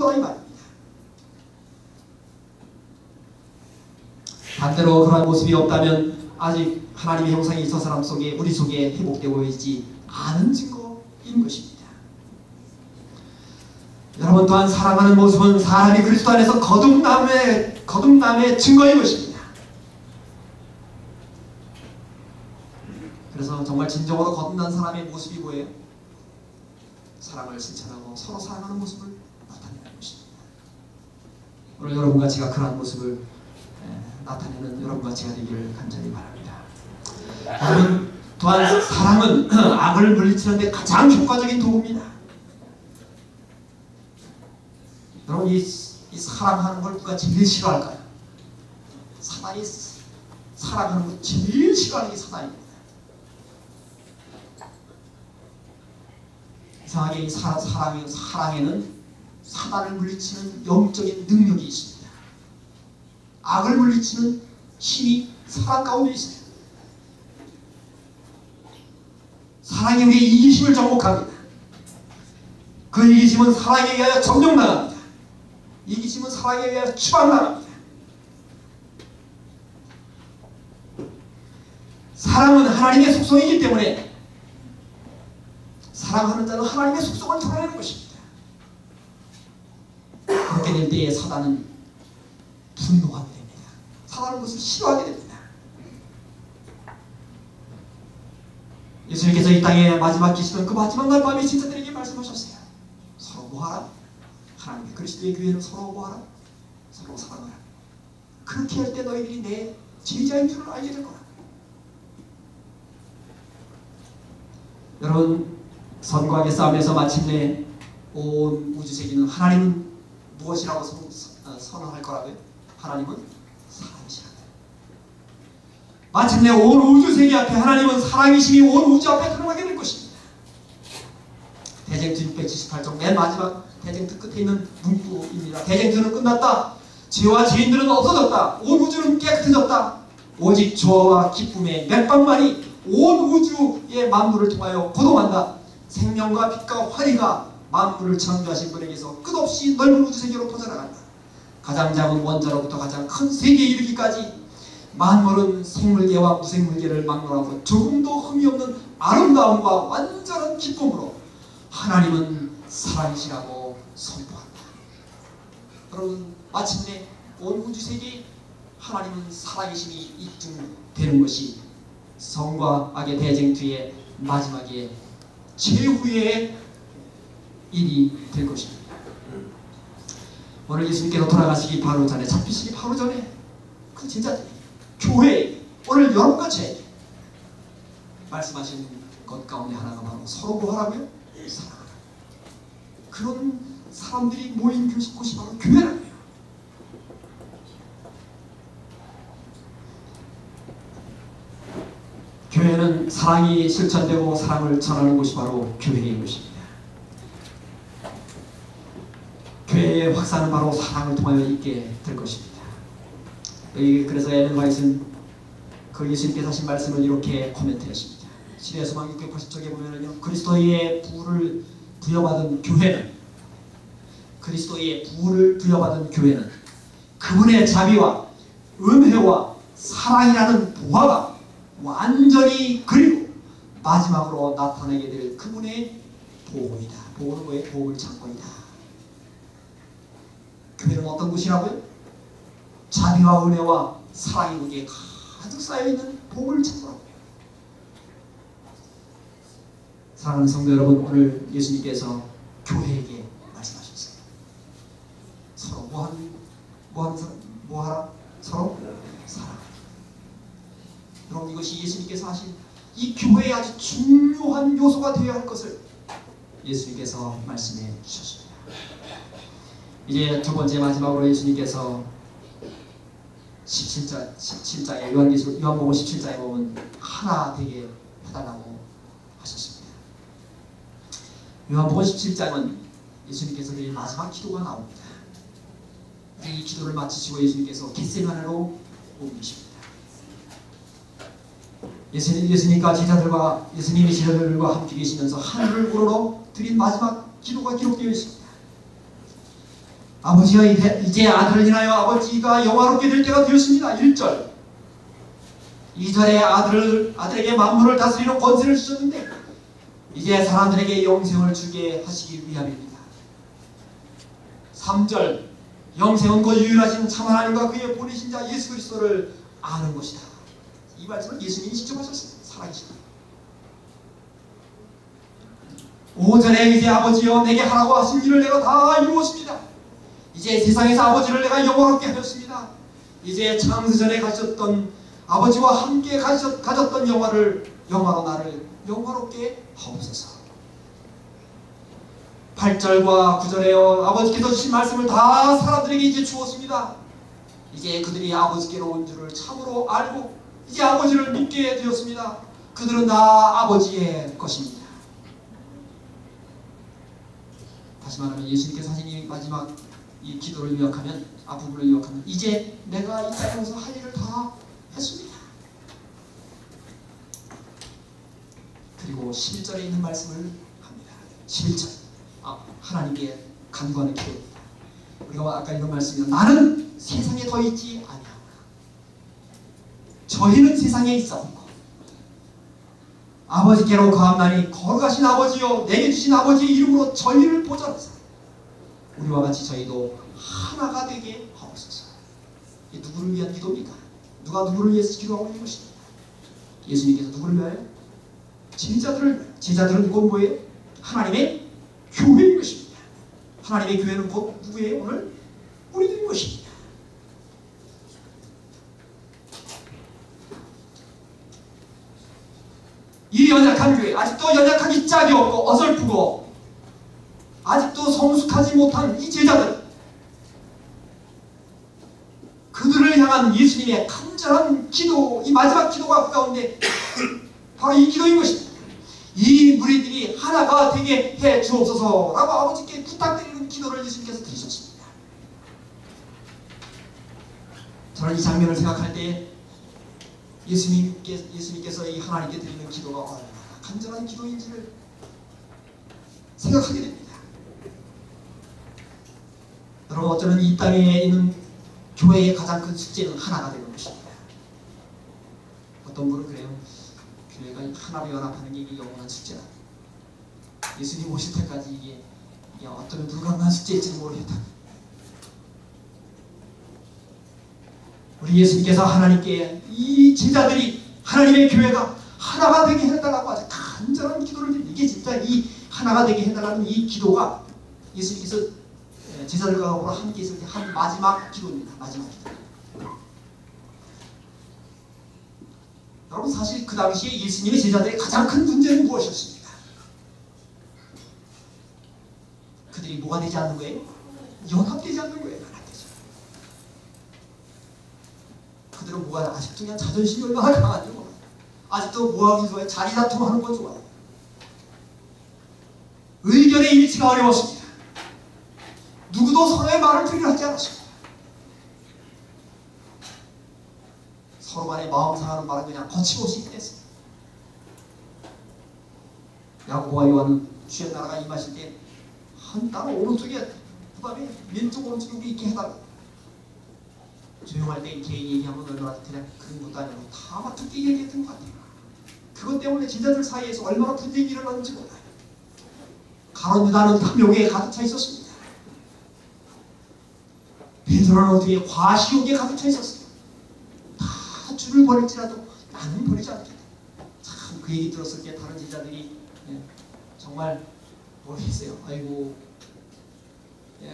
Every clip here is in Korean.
거다 이 말입니다. 반대로 그러한 모습이 없다면 아직 하나님의 형상이 저 사람 속에 우리 속에 회복되고 있지 않은 증거인 것입니다. 여러분 또한 사랑하는 모습은 사람이 그리스도 안에서 거듭남의 증거인 것입니다. 그래서 정말 진정으로 거듭난 사람의 모습이 뭐예요? 사랑을 실천하고 서로 사랑하는 모습을 나타내는 것입니다. 오늘 여러분과 제가 그러한 모습을 나타내는 여러분과 제가 되기를 간절히 바랍니다. 여러분 또한 사랑은 악을 물리치는 데 가장 효과적인 도구입니다. 여러분 이 사랑하는 걸 누가 제일 싫어할까요? 사단이 사랑하는 걸 제일 싫어하는 게 사단입니다. 이상하게 이 사랑에는 사단을 물리치는 영적인 능력이 있습니다. 악을 물리치는 힘이 사랑 가운데 있어요. 사랑이 우리의 이기심을 정복합니다. 그 이기심은 사랑에 의하여 점령당합니다. 이기심은 사랑에 의하여 추방당합니다. 사랑은 하나님의 속성이기 때문에 사랑하는 자는 하나님의 속성을 드러내는 것입니다. 그렇게 될 때에 사단은 분노하게 됩니다. 사단은 그것을 싫어하게 됩니다. 예수님께서 이 땅에 마지막 계시던 그 마지막 날 밤에 제자들에게 말씀하셨어요. 서로 뭐하라? 하나님의 그리스도의 교회는 서로 뭐하라? 서로 사랑하라. 그렇게 할 때 너희들이 내 제자인 줄을 알게 될 거라. 여러분 선과 악의 싸움에서 마침내 온 우주세계는 하나님은 무엇이라고 선언할 거라고요? 하나님은 사랑이시라. 마침내 온 우주세계 앞에 하나님은 사랑이심이 온 우주 앞에 드러나게 될 것입니다. 대쟁투 678쪽 맨 마지막 대쟁투 끝에 있는 문구입니다. 대쟁투는 끝났다. 죄와 죄인들은 없어졌다. 온 우주는 깨끗해졌다. 오직 조화와 기쁨의 멜빵만이 온 우주의 만물을 통하여 고동한다. 생명과 빛과 화리가 만물을 창조하신 분에게서 끝없이 넓은 우주세계로 퍼져나간다. 가장 작은 원자로부터 가장 큰 세계에 이르기까지 만물은 생물계와 무생물계를 막론하고 조금도 흠이 없는 아름다움과 완전한 기쁨으로 하나님은 사랑이시라고 선포한다. 여러분 마침내 온 우주세계에 하나님은 사랑이심이 입증되는 것이 성과 악의 대쟁투의 마지막에 최후의 일이 될 것입니다. 오늘 예수님께서 돌아가시기 바로 전에 잡히시기 바로 전에 그 제자들이 교회 오늘 여러분과 제 말씀하신 것 가운데 하나가 바로 서로 뭐하라고요? 사랑하라. 그런 사람들이 모인 곳이 바로 교회라고요. 교회는 사랑이 실천되고 사랑을 전하는 곳이 바로 교회인 것입니다. 교회의 확산은 바로 사랑을 통하여 있게 될 것입니다. 그래서 엘렌 화이트는 그 예수님께서 하신 말씀을 이렇게 코멘트했습니다. 시대의 소망 680쪽에 보면은요, 그리스도의 부를 부여받은 교회는 그분의 자비와 은혜와 사랑이라는 보화가 완전히 그리고 마지막으로 나타나게 될 그분의 보험이다. 보험은 뭐예요? 보험을 창고이다. 교회는 어떤 곳이라고요? 자비와 은혜와 사랑이 거기에 가득 쌓여있는 보험을 창고라고요. 사랑하는 성도 여러분, 오늘 예수님께서 교회에게 말씀하셨어요. 서로 뭐하라? 서로 사랑. 여러분 이것이 예수님께서 하신 이 교회의 아주 중요한 요소가 되어야 할 것을 예수님께서 말씀해 주셨습니다. 이제 두 번째 마지막으로 예수님께서 17장에 요한복음 17장에 보면 하나 되게 해달라고 하셨습니다. 요한복음 17장은 예수님께서 늘 마지막 기도가 나옵니다. 이 기도를 마치시고 예수님께서 겟세마네로 옮기십니다. 예수님이 제자들과 함께 계시면서 하늘을 우러러 드린 마지막 기도가 기록되어 있습니다. 아버지여 이제 아들을 인하여 아버지가 영화롭게 될 때가 되었습니다. 1절 2절에 아들에게 만물을 다스리는 권세를 주셨는데 이제 사람들에게 영생을 주게 하시기 위함입니다. 3절 영생은 곧 유일하신 참 하나님과 그의 보내신 자 예수 그리스도를 아는 것이다. 이 말씀을 예수님이 직접 하셨습니다. 살아계시다. 5절에 이제 아버지여 내게 하라고 하신 일을 내가 다 이루었습니다. 이제 세상에서 아버지를 내가 영원롭게 하였습니다. 이제 창세전에 가셨던 아버지와 함께 가졌던 영화로 나를 영화롭게 하옵소서. 8절과 9절에요. 아버지께서 주신 말씀을 다 사람들에게 이제 주었습니다. 이제 그들이 아버지께로 온 줄을 참으로 알고 이제 아버지를 믿게 되었습니다. 그들은 다 아버지의 것입니다. 다시 말하면 예수님께서 하신 이 마지막 이 기도를 요약하면, 앞부분을 요약하면 이제 내가 이 땅에서 할 일을 다 했습니다. 그리고 11절에 있는 말씀을 합니다. 11절 하나님께 간구하는 기도입니다. 우리가 아까 이런 말씀이요. 나는 세상에 더 있지 아니하오나 저희는 세상에 있사오고 아버지께로 가옵나니 거룩하신 아버지여 내게 주신 아버지의 이름으로 저희를 보존하사 우리와 같이 저희도 하나가 되게 하옵소서. 이게 누구를 위한 기도입니까? 누가 누구를 위해서 기도하고 있는 것입니까? 예수님께서 누구를 위하여? 제자들은 곧 뭐예요? 하나님의 교회인 것입니다. 하나님의 교회는 곧 누구예요? 오늘 우리들인 것입니다. 이 연약한 교회, 아직도 연약하기 짝이 없고 어설프고 아직도 성숙하지 못한 이 제자들, 그들을 향한 예수님의 간절한 기도, 이 마지막 기도가 그 가운데 바로 이 기도인 것입니다. 이 무리들이 하나가 되게 해 주옵소서라고 아버지께 부탁드리는 기도를 예수님께서 드리셨습니다. 저는 이 장면을 생각할 때 예수님께서 이 하나님께 드리는 기도가 얼마나 간절한 기도인지를 생각하게 됩니다. 여러분, 어쩌면 이 땅에 있는 교회의 가장 큰 숙제는 하나가 되는 것입니다. 어떤 분은 그래요. 교회가 하나로 연합하는 게 이게 영원한 숙제다. 예수님 오실 때까지 이게 어떤 불가능한 숙제일지는 모르겠다. 우리 예수님께서 하나님께 이 제자들이 하나님의 교회가 하나가 되게 해달라고 아주 간절한 기도를 드립니다. 이게 진짜 이 하나가 되게 해달라는 이 기도가 예수님께서 제자들과 함께 있을 때 한 마지막 기도입니다. 마지막 기도. 여러분, 사실 그 당시에 예수님의 제자들의 가장 큰 문제는 무엇이었습니까? 그들이 뭐가 되지 않는 거예요? 연합되지 않는 거예요. 연합되지. 그들은 뭐가 아직도 그냥 자존심이 얼마나 강한지 몰라요. 아직도 뭐하기 좋아요? 자리다툼하는 건 좋아요. 의견의 일치가 어려웠습니다. 누구도 서로의 말을 들으려 하지 않았습니다. 서로 간에 마음 상하는 말은 그냥 거침없이 했습니다. 야고보와 요한은 주의 나라가 임하실 때 한 나라 오른쪽에, 그 다음에 왼쪽 오른쪽에 있게 해달라. 조용할 때 개인 얘기하면 얼마나 그냥 그런 것도 아니고 다 막듣게 얘기했던 것 같아요. 그것 때문에 제자들 사이에서 얼마나 분쟁이 일어났는지 몰라요. 가룟 유다는 탐욕에 가득 차 있었습니다. 베드로는 어떻게 과시욕에 가득 차 있었어요. 다 주를 버릴지라도 나는 버리지 않겠다. 참 그 얘기 들었을 때 다른 제자들이 정말 모르겠어요. 아이고,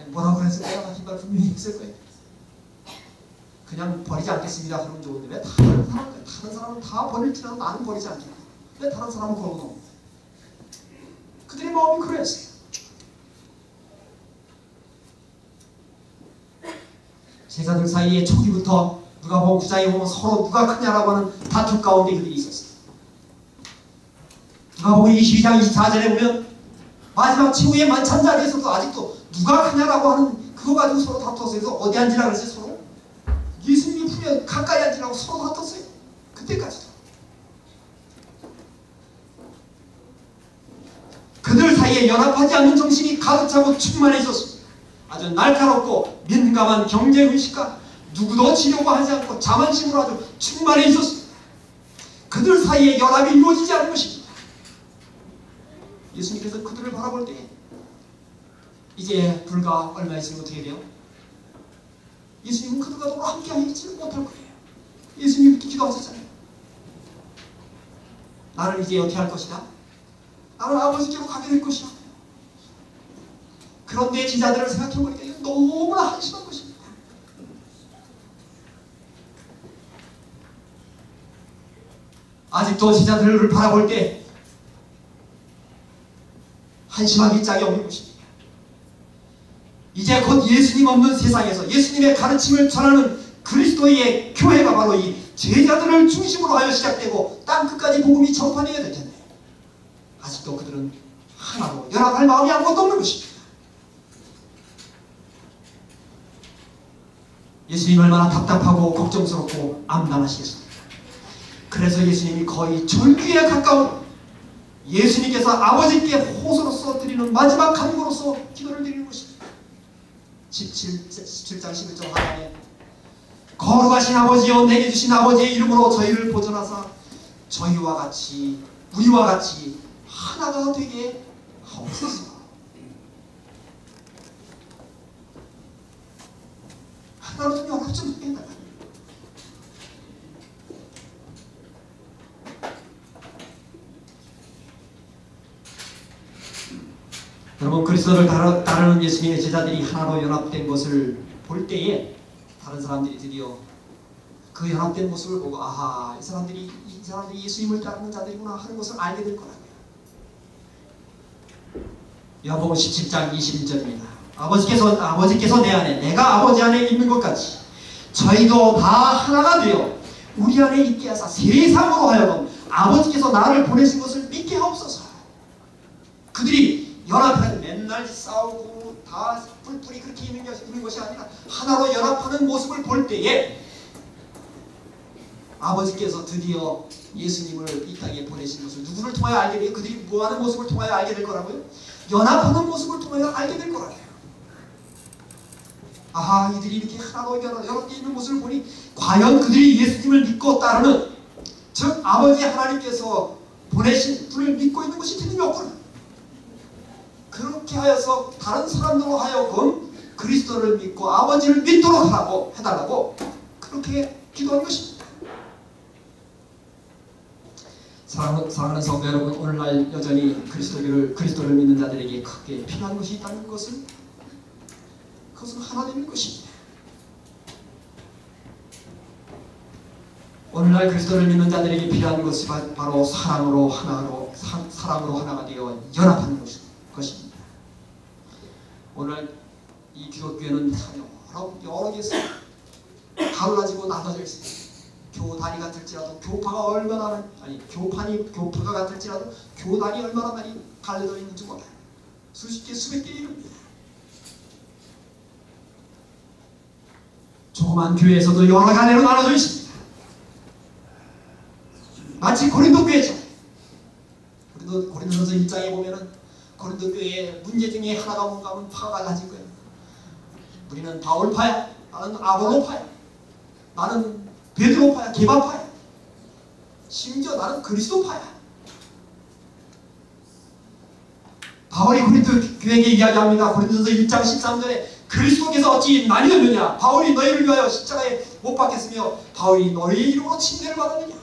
뭐라고 그랬을까요? 하신 말 분명히 했을 거예요. 그냥 버리지 않겠습니다. 그러면 좋은데 왜 다른 사람은 다 버릴지라도 나는 버리지 않겠다. 왜 다른 사람은 걸어놓은? 그들의 마음이 그랬어요. 제자들 사이에 초기부터 누가복음 9장에 보면 서로 누가 크냐라고 하는 다툼 가운데 그들이 있었어요. 누가복음 22장 24절에 보면 마지막 최후의 만찬 자리에서도 아직도 누가 크냐라고 하는 그거 가지고 서로 다투었어요. 그래서 어디 앉으라 그랬어요? 서로 예수님이 품에 가까이 앉으라고 서로 다퉜어요. 그때까지도. 그들 사이에 연합하지 않는 정신이 가득 차고 충만해 있었습니다. 아주 날카롭고 민감한 경쟁의식과 누구도 지려고 하지 않고 자만심으로 아주 충만해 있었습니다. 그들 사이에 연합이 이루어지지 않은 것입니다. 예수님께서 그들을 바라볼 때 이제 불과 얼마 있으면 어떻게 돼요? 예수님은 그들과 함께 하지 못할 거예요. 예수님이 이렇게 기도하셨잖아요. 나는 이제 어떻게 할 것이다? 나는 아버지께로 가게 될 것이다. 그런데 제자들을 생각해보니까 이건 너무나 한심한 것입니다. 아직도 제자들을 바라볼 때 한심하기 짝이 없는 것입니다. 이제 곧 예수님 없는 세상에서 예수님의 가르침을 전하는 그리스도의 교회가 바로 이 제자들을 중심으로 하여 시작되고 땅끝까지 복음이 전파되어야 될 텐데 아직도 그들은 하나로 연합할 마음이 아무것도 없는 것입니다. 예수님 얼마나 답답하고 걱정스럽고 암담하시겠습니까? 그래서 예수님이 거의 절규에 가까운 예수님께서 아버지께 호소로서 드리는 마지막 간구로서 기도를 드리는 것입니다. 17장 11절 하반에 거룩하신 아버지여 내게 주신 아버지의 이름으로 저희를 보존하사 저희와 같이 우리와 같이 하나가 되게 하옵소서. 하나로 좀 연합 좀 해달라. 여러분 그리스도를 따르는 예수님의 제자들이 하나로 연합된 것을 볼 때에 다른 사람들이 드디어 그 연합된 모습을 보고 아하 이 사람들이 예수님을 따르는 자들이구나 하는 것을 알게 될 거라고요. 요한복음 17장 21절입니다. 아버지께서 내 안에 내가 아버지 안에 있는 것 같이 저희도 다 하나가 되어 우리 안에 있게 하사 세상으로 하여금 아버지께서 나를 보내신 것을 믿게 하옵소서. 그들이 연합하여 맨날 싸우고 다 뿔뿔이 그렇게 있는 것이 아니라 하나로 연합하는 모습을 볼 때에 아버지께서 드디어 예수님을 이 땅에 보내신 것을 누구를 통하여 알게 돼요? 그들이 뭐하는 모습을 통하여 알게 될 거라고요? 연합하는 모습을 통하여 알게 될 거라고요. 아하 이들이 이렇게 하나로 연합되어 있는 모습을 보니 과연 그들이 예수님을 믿고 따르는 즉 아버지 하나님께서 보내신 분을 믿고 있는 것이 틀림이 없구나. 그렇게 하여서 다른 사람들로 하여금 그리스도를 믿고 아버지를 믿도록 하라고 해달라고 그렇게 기도한 것입니다. 사랑하는 성도 여러분, 오늘날 여전히 그리스도를 믿는 자들에게 크게 필요한 것이 있다는 것은 그것은 하나님인 것입니다. 오늘날 그리스도를 믿는 자들에게 필요한 것이 바로 사랑으로 하나가 되어 연합하는 것입니다. 오늘 이 기독교회는 여러 개 있어요. 갈라지고 나눠져 있어요. 교단이 같을지라도 교파가 얼마나 교파가 같을지라도 교단이 얼마나 많이 갈려져 있는지 몰라요. 수십 개 수백 개 이릅니다. 조그만 교회에서도 여러 가지로 나눠져 있습니다. 마치 고린도 교회죠. 고린도전서 1장에 보면은 고린도 교회의 문제 중에 하나가 뭔가 하면 파가 갈라진 거예요. 우리는 바울파야, 나는 아볼로파야, 나는 베드로파야, 게바파야, 심지어 나는 그리스도파야. 바울이 고린도 교회에게 이야기합니다. 고린도전서 1장 13절에 그리스도께서 어찌 나뉘었느냐? 바울이 너희를 위하여 십자가에 못 박혔으며 바울이 너희의 이름으로 침례를 받았느냐?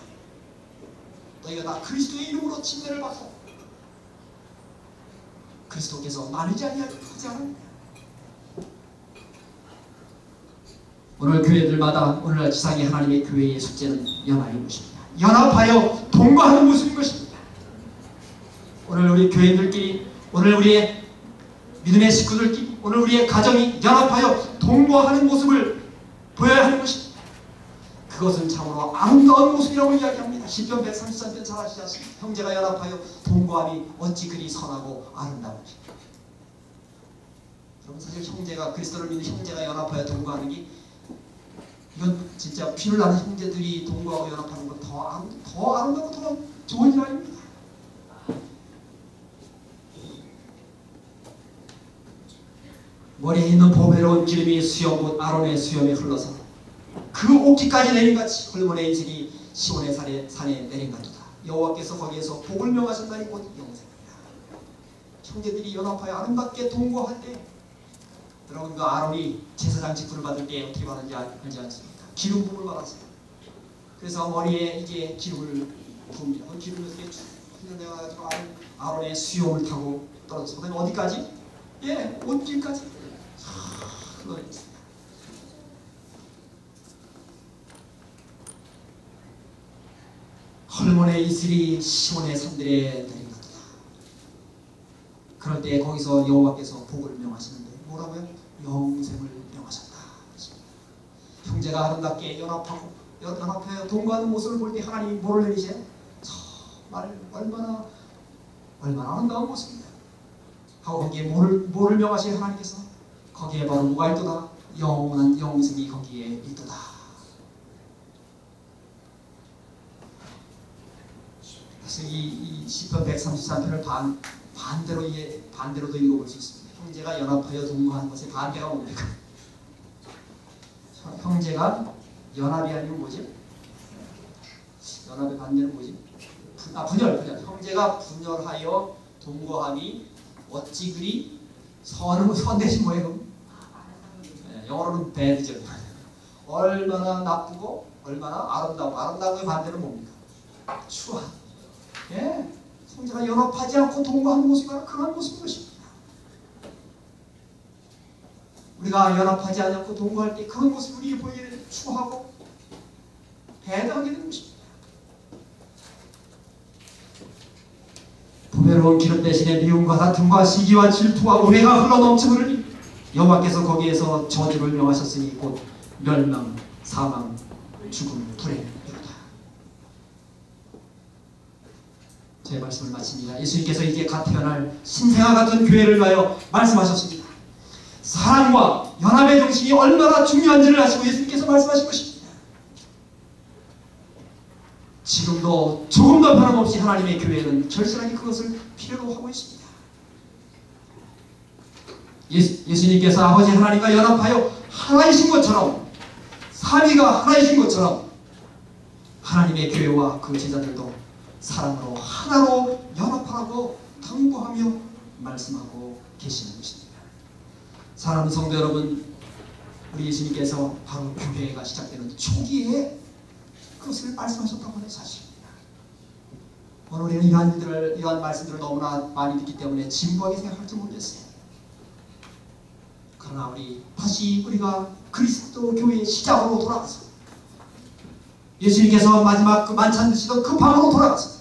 너희가 다 그리스도의 이름으로 침례를 받고 그리스도께서 나누지 아니하지 않았느냐? 오늘 교회들마다 오늘날 지상의 하나님의 교회의 숙제는 연합인 것입니다. 연합하여 동거하는 모습인 것입니다. 오늘 우리 교인들끼리, 오늘 우리의 믿음의 식구들끼리, 오늘 우리의 가정이 연합하여 동거하는 모습을 보여야 하는 것입니다. 그것은 참으로 아름다운 모습이라고 이야기합니다. 시편 133편 잘 아시지 않습니까? 형제가 연합하여 동거함이 어찌 그리 선하고 아름다운지. 여러분 사실 형제가 그리스도를 믿는 형제가 연합하여 동거하는 게 이건 진짜 피를 나는 형제들이 동거하고 연합하는 건 더 아름답고 더 좋은 일 아닙니다. 머리에 있는 보배로운 기름이 수염 아론의 수염에 흘러서 그 옥기까지 내린같이 헐몬의 인생이 시온의 산에 내린같도다. 여호와께서 거기에서 복을 명하셨나니 곧 영생이라. 형제들이 연합하여 아름답게 동거할 때, 여러분 그 아론이 제사장 직분을 받을 때 어떻게 받는지 알지 않습니까? 기름 부음을 받았어요. 그래서 머리에 이게 기름을 부읍니다. 그 기름을 이렇게 쭉 흘려내가지고 아론의 수염을 타고 떨어져서 그다음에 어디까지? 예, 옷길까지 흘러내렸습니다. 헐몬의 이슬이 시온의 산들에 내린 것이다. 그럴 때 거기서 여호와께서 복을 명하시는데 뭐라고요? 영생을 명하셨다. 형제가 아름답게 연합하여 동거하는 모습을 볼 때 하나님이 뭐를 내리세요? 정말 얼마나 아름다운 모습입니다. 하고 거기에 뭐를 명하세요? 하나님께서 거기에 바로 뭐가 있도다? 영원한 영생이 거기에 있도다. 그래서 이 시편 133편을 반대로도 읽어볼 수 있습니다. 형제가 연합하여 동거하는 것의 반대가 뭡니까? 형제가 연합이 아니면 뭐지? 연합의 반대는 뭐지? 분열. 형제가 분열하여 동거함이 어찌 그리 선 대신 뭐예요? 네, 영어로는 bad죠. 얼마나 나쁘고 얼마나 아름다고의 반대는 뭡니까? 추하. 예, 형제가 연합하지 않고 동거하는 모습이 바로 그런 모습인 것입니다. 우리가 연합하지 않고 동거할 때 그런 모습이 우리 보이기를 추하고 배당하게 되는 것입니다. 보배로운 기름 대신에 미움과 다툼과 시기와 질투와 우매가 흘러넘치느니 여호와께서 거기에서 저주를 명하셨으니 곧 멸망, 사망, 죽음, 불행 이루다. 제 말씀을 마칩니다. 예수님께서 이제 갓 태어날 신생아 같은 교회를 위하여 말씀하셨습니다. 사랑과 연합의 정신이 얼마나 중요한지를 아시고 예수님께서 말씀하신 것입니다. 지금도 조금 더 변함없이 하나님의 교회는 절실하게 그것을 필요로 하고 있습니다. 예수님께서 아버지 하나님과 연합하여 하나이신 것처럼, 삼위가 하나이신 것처럼 하나님의 교회와 그 제자들도 사랑으로 하나로 연합하라고 당부하며 말씀하고 계시는 것입니다. 사랑하는 성도 여러분, 우리 예수님께서 바로 교회가 시작되는 초기에 그것을 말씀하셨다고 하는 사실입니다. 오늘 우리는 이러한 말씀들을 너무나 많이 듣기 때문에 진부하게 생각할지 모르겠어요. 그러나 다시 우리가 그리스도 교회의 시작으로 돌아가서 예수님께서 마지막 그 만찬 드시던 그 방으로 돌아가서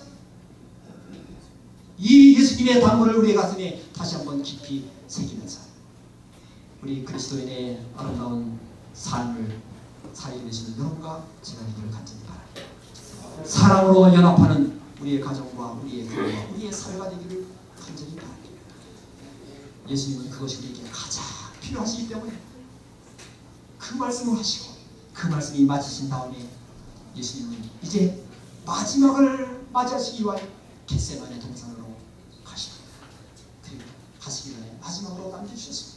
이 예수님의 당부를 우리의 가슴에 다시 한번 깊이 새기면서 우리 그리스도인의 아름다운 삶을 살게 되시는 여러분과 제가 되기를 간절히 바랍니다. 사랑으로 연합하는 우리의 가정과 우리의 교회와 우리의 사회가 되기를 간절히 바랍니다. 예수님은 그것이 우리에게 가장 필요하시기 때문에 그 말씀을 하시고 그 말씀이 마치신 다음에 예수님은 이제 마지막을 맞이하시기 위하여 겟세마네 동산으로 가십니다. 그리고 가시기 전에 마지막으로 남겨주셨습니다.